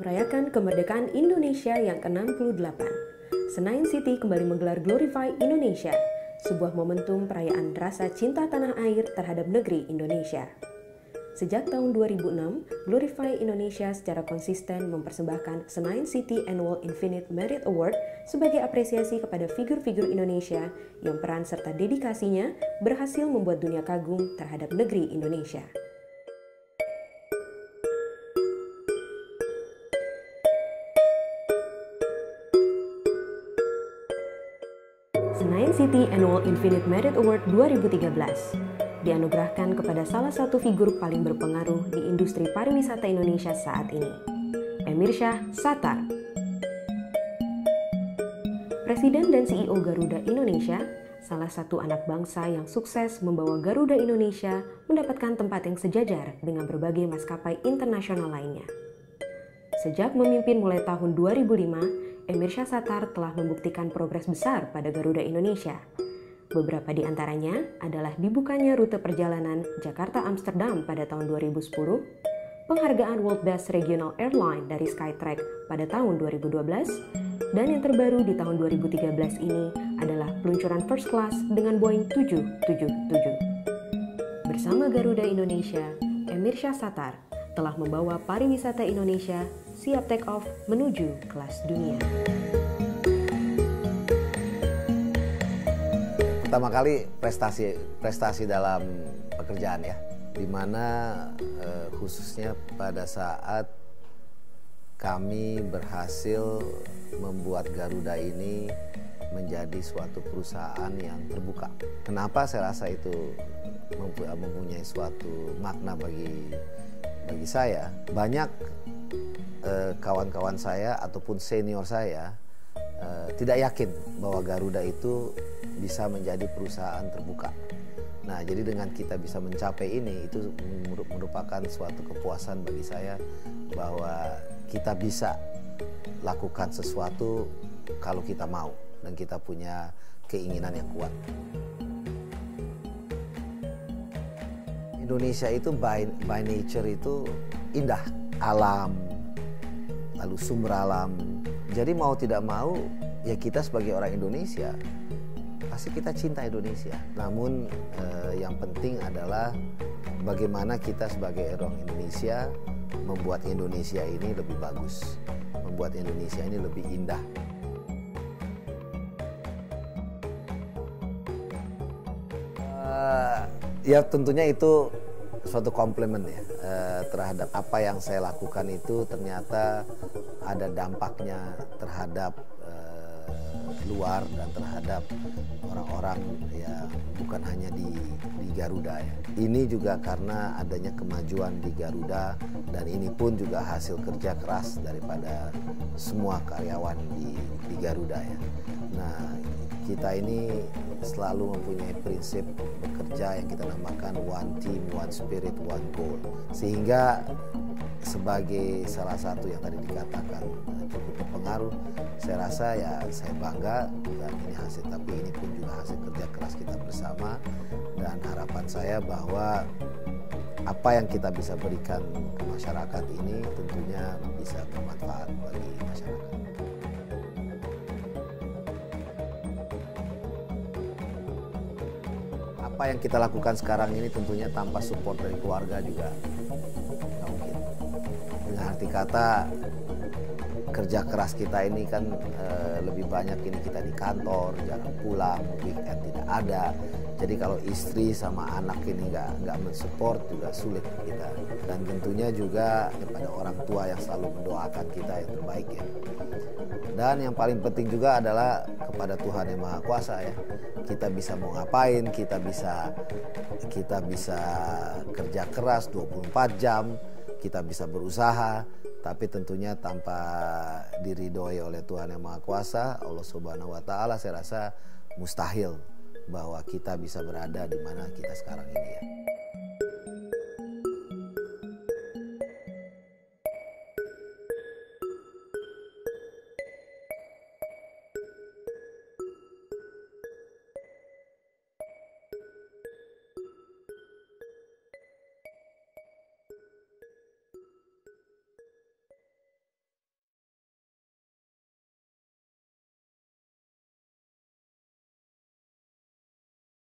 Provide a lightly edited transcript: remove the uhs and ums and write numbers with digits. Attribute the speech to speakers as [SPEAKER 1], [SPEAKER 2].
[SPEAKER 1] Merayakan kemerdekaan Indonesia yang ke-68, Senayan City kembali menggelar Glorify Indonesia, sebuah momentum perayaan rasa cinta tanah air terhadap negeri Indonesia. Sejak tahun 2006, Glorify Indonesia secara konsisten mempersembahkan Senayan City Annual Infinite Merit Award sebagai apresiasi kepada figur-figur Indonesia yang peran serta dedikasinya berhasil membuat dunia kagum terhadap negeri Indonesia. Senayan City Annual Infinite Merit Award 2013 dianugerahkan kepada salah satu figur paling berpengaruh di industri pariwisata Indonesia saat ini, Emirsyah Sattar. Presiden dan CEO Garuda Indonesia, salah satu anak bangsa yang sukses membawa Garuda Indonesia mendapatkan tempat yang sejajar dengan berbagai maskapai internasional lainnya. Sejak memimpin mulai tahun 2005, Emirsyah Sattar telah membuktikan progres besar pada Garuda Indonesia. Beberapa di antaranya adalah dibukanya rute perjalanan Jakarta-Amsterdam pada tahun 2010, penghargaan World Best Regional Airline dari Skytrack pada tahun 2012, dan yang terbaru di tahun 2013 ini adalah peluncuran First Class dengan Boeing 777. Bersama Garuda Indonesia, Emirsyah Sattar telah membawa pariwisata Indonesia siap take off menuju kelas dunia.
[SPEAKER 2] Pertama kali prestasi dalam pekerjaan ya, dimana khususnya pada saat kami berhasil membuat Garuda ini menjadi suatu perusahaan yang terbuka. Kenapa saya rasa itu mempunyai suatu makna bagi saya? Banyak kawan-kawan saya ataupun senior saya tidak yakin bahwa Garuda itu bisa menjadi perusahaan terbuka. Nah, jadi dengan kita bisa mencapai ini, itu merupakan suatu kepuasan bagi saya bahwa kita bisa lakukan sesuatu kalau kita mau dan kita punya keinginan yang kuat. Indonesia itu by nature itu indah, alam, lalu sumber alam. Jadi mau tidak mau ya kita sebagai orang Indonesia pasti kita cinta Indonesia. Namun yang penting adalah bagaimana kita sebagai orang Indonesia membuat Indonesia ini lebih bagus, membuat Indonesia ini lebih indah. Ya tentunya itu suatu komplimen ya terhadap apa yang saya lakukan itu ternyata ada dampaknya terhadap luar dan terhadap orang-orang ya bukan hanya di Garuda ya. Ini juga karena adanya kemajuan di Garuda dan ini pun juga hasil kerja keras daripada semua karyawan di Garuda ya. Nah, kita ini selalu mempunyai prinsip bekerja yang kita namakan one team, one spirit, one goal. Sehingga sebagai salah satu yang tadi dikatakan cukup berpengaruh, saya rasa ya saya bangga dan ini hasil, tapi ini pun juga hasil kerja keras kita bersama dan harapan saya bahwa apa yang kita bisa berikan ke masyarakat ini tentunya bisa bermanfaat bagi masyarakat. Apa yang kita lakukan sekarang ini tentunya tanpa support dari keluarga juga nggak mungkin. Dengan arti kata kerja keras kita ini kan lebih banyak ini kita di kantor, jarang pulang, weekend tidak ada. Jadi kalau istri sama anak ini nggak mensupport juga sulit kita. Dan tentunya juga kepada orang tua yang selalu mendoakan kita yang terbaik ya. Dan yang paling penting juga adalah kepada Tuhan Yang Maha Kuasa ya. Kita bisa mau ngapain, kita bisa kerja keras 24 jam, kita bisa berusaha, tapi tentunya tanpa diridhoi oleh Tuhan Yang Maha Kuasa, Allah Subhanahu wa taala, saya rasa mustahil bahwa kita bisa berada di mana kita sekarang ini ya.